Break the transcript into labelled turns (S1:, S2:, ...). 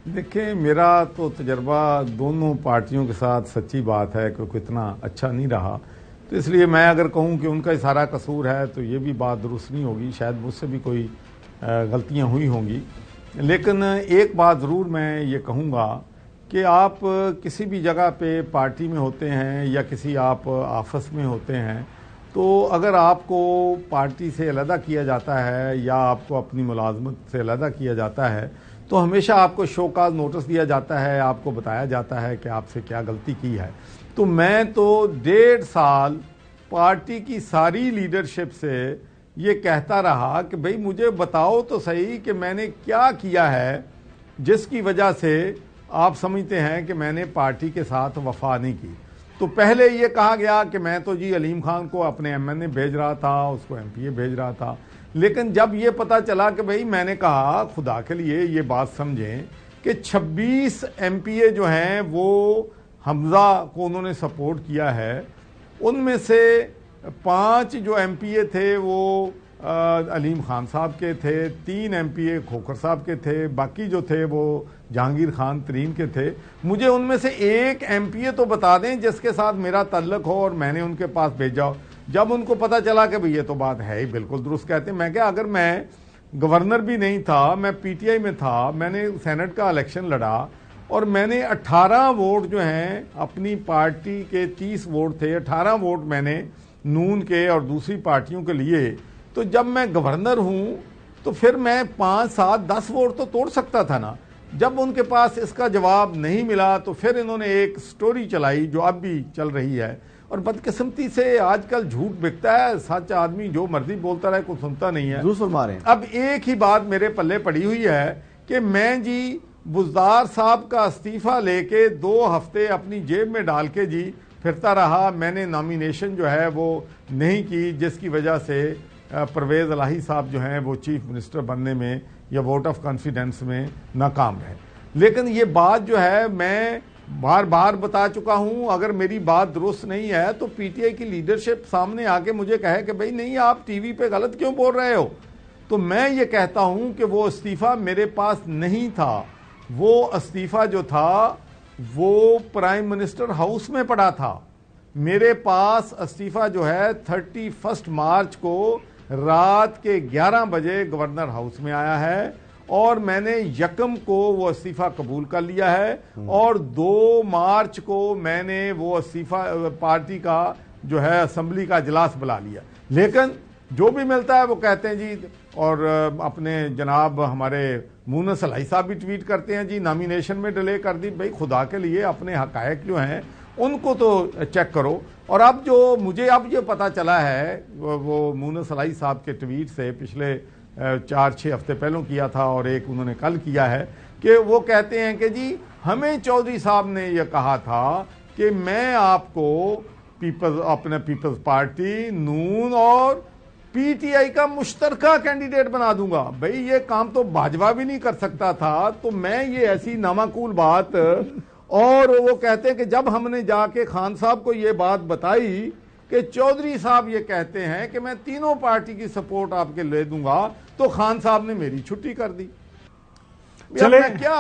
S1: دیکھیں میرا تو تجربہ دونوں پارٹیوں کے ساتھ سچی بات ہے کہ اتنا اچھا نہیں رہا، تو اس لیے میں اگر کہوں کہ ان کا سارا قصور ہے تو یہ بھی بات درست نہیں ہوگی، شاید مجھ سے بھی کوئی غلطیاں ہوئی ہوں گی۔ لیکن ایک بات ضرور میں یہ کہوں گا کہ آپ کسی بھی جگہ پہ پارٹی میں ہوتے ہیں یا کسی آپ آفس میں ہوتے ہیں، تو اگر آپ کو پارٹی سے علیحدہ کیا جاتا ہے یا آپ کو اپنی ملازمت سے علیحدہ کیا جاتا ہے تو ہمیشہ آپ کو شو کاز نوٹس دیا جاتا ہے، آپ کو بتایا جاتا ہے کہ آپ سے کیا غلطی کی ہے۔ تو میں تو 1.5 سال پارٹی کی ساری لیڈرشپ سے یہ کہتا رہا کہ بھئی مجھے بتاؤ تو صحیح کہ میں نے کیا کیا ہے جس کی وجہ سے آپ سمجھتے ہیں کہ میں نے پارٹی کے ساتھ وفا نہیں کی۔ تو پہلے یہ کہا گیا کہ میں تو علیم خان کو اپنے ایم این اے بھیج رہا تھا، اس کو ایم پی اے بھیج رہا تھا، لیکن جب یہ پتا چلا کہ بھئی میں نے کہا خدا کے لیے یہ بات سمجھیں کہ 26 ایم پی اے جو ہیں وہ حمزہ کو انہوں نے سپورٹ کیا ہے، ان میں سے 5 جو ایم پی اے تھے وہ علیم خان صاحب کے تھے، 3 ایم پی اے کھوکھر صاحب کے تھے، باقی جو تھے وہ جہانگیر خان ترین کے تھے۔ مجھے ان میں سے ایک ایم پی اے تو بتا دیں جس کے ساتھ میرا تعلق ہو اور میں نے ان کے پاس بھیجا ہو۔ جب ان کو پتا چلا کہ بھئی یہ تو بات ہے ہی بالکل درست کہتے ہیں، میں کہا اگر میں گورنر بھی نہیں تھا، میں پی ٹی آئی میں تھا، میں نے سینٹ کا الیکشن لڑا اور میں نے 18 ووٹ جو ہیں اپنی پارٹی کے 30 ووٹ تھے، 18 ووٹ میں نے نون کے اور دوسری پارٹیوں کے لیے، تو جب میں گورنر ہوں تو پھر میں 5 7 10 ووٹ تو توڑ سکتا تھا نا۔ جب ان کے پاس اس کا جواب نہیں ملا تو پھر انہوں نے ایک سٹوری چلائی جو اب بھی چل رہی ہے، اور بدقسمتی سے آج کل جھوٹ بکتا ہے، سچ آدمی جو مرضی بولتا رہے، کوئی سنتا نہیں ہے۔ اب ایک ہی بات میرے پلے پڑی ہوئی ہے کہ میں بزدار صاحب کا استعفیٰ لے کے 2 ہفتے اپنی جیب میں ڈال کے پھرتا رہا، میں نے نامینیشن جو ہے وہ نہیں کی، جس کی وجہ سے پرویز الہی صاحب جو ہیں وہ چیف منسٹر بننے میں یا ووٹ آف کانفیڈنس میں ناکام رہے۔ لیکن یہ بات جو ہے میں بار بار بتا چکا ہوں، اگر میری بات درست نہیں ہے تو پی ٹی آئی کی لیڈرشپ سامنے آ کے مجھے کہے کہ بھئی نہیں آپ ٹی وی پہ غلط کیوں بول رہے ہو، تو میں یہ کہتا ہوں کہ وہ استعفیٰ میرے پاس نہیں تھا، وہ استعفیٰ جو تھا وہ پرائم منسٹر ہاؤس میں پڑا تھا۔ میرے پاس استعفیٰ جو ہے 31 مارچ کو رات کے 11 بجے گورنر ہاؤس میں آیا ہے، اور میں نے 1 کو وہ استعفیٰ قبول کر لیا ہے، اور 2 مارچ کو میں نے وہ استعفیٰ پارٹی کا جو ہے اسمبلی کا اجلاس بلا لیا۔ لیکن جو بھی ملتا ہے وہ کہتے ہیں اور اپنے جناب ہمارے مونس الہی صاحب بھی ٹویٹ کرتے ہیں نامینیشن میں ڈیلے کر دی۔ بھئی خدا کے لیے اپنے حقائق جو ہیں ان کو تو چیک کرو۔ اور اب جو مجھے اب یہ پتا چلا ہے وہ مونس الہی صاحب کے ٹویٹ سے پچھلے 4-6 ہفتے پہلوں کیا تھا اور ایک انہوں نے کل کیا ہے کہ وہ کہتے ہیں کہ ہمیں چودھری صاحب نے یہ کہا تھا کہ میں آپ کو اپنے پیپلز پارٹی، نون اور پی ٹی آئی کا مشترکہ کینڈیڈیٹ بنا دوں گا۔ بھئی یہ کام تو باجوہ بھی نہیں کر سکتا تھا، تو میں یہ ایسی نامعقول بات، اور وہ کہتے ہیں کہ جب ہم نے جا کے خان صاحب کو یہ بات بتائی کہ چودھری صاحب یہ کہتے ہیں کہ میں تینوں پارٹی کی سپورٹ آپ کے لے دوں گا، تو خان صاحب نے میری چھٹی کر دی۔
S2: چلے
S1: کیا